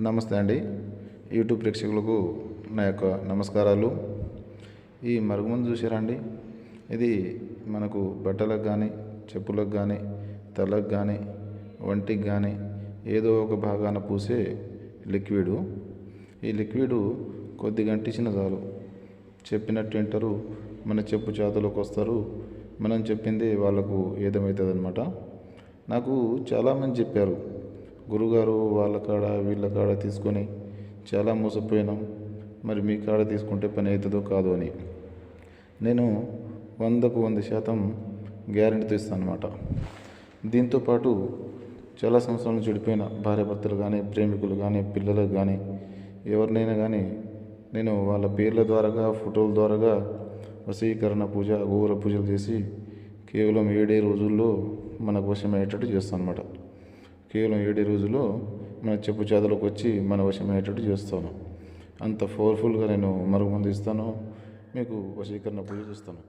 నమస్తే అండి. యూట్యూబ్ ప్రేక్షకులకు నా యొక్క నమస్కారాలు. ఈ మరుగుమందు చూసారా అండి? ఇది మనకు బట్టలకు కానీ, చెప్పులకు కానీ, తలకు కానీ, వంటికి కానీ ఏదో ఒక భాగాన పూసే లిక్విడు. ఈ లిక్విడు కొద్దిగా అంటించిన చాలు, చెప్పినట్టు వింటారు, మన చెప్పు చేతలోకి వస్తారు. మనం చెప్పింది వాళ్ళకు ఏదమవుతుంది అనమాట. నాకు చాలామంది చెప్పారు, గురుగారు వాళ్ళ కాడ వీళ్ళ కాడ తీసుకొని చాలా మోసపోయినాం, మరి మీ కాడ తీసుకుంటే పని అవుతుందో కాదో అని. నేను 100కు 100% గ్యారెంటీతో ఇస్తాను అనమాట. దీంతోపాటు చాలా సంవత్సరాలు చెడిపోయిన భార్యాభర్తలు కానీ, ప్రేమికులు కానీ, పిల్లలకు కానీ, ఎవరినైనా కానీ నేను వాళ్ళ పేర్ల ద్వారాగా, ఫోటోల ద్వారాగా వశీకరణ పూజ, ఘోర పూజలు చేసి కేవలం 7 రోజుల్లో మనకు వశమయ్యేటట్టు చేస్తాను అనమాట. కేవలం 7 రోజుల్లో మన చెప్పు చేతలోకి వచ్చి మన వశమయ్యేటట్టు చేస్తాను. అంత పవర్ఫుల్గా నేను మరుగుమందు ఇస్తాను, మీకు వశీకరణ పూజ చేస్తాను.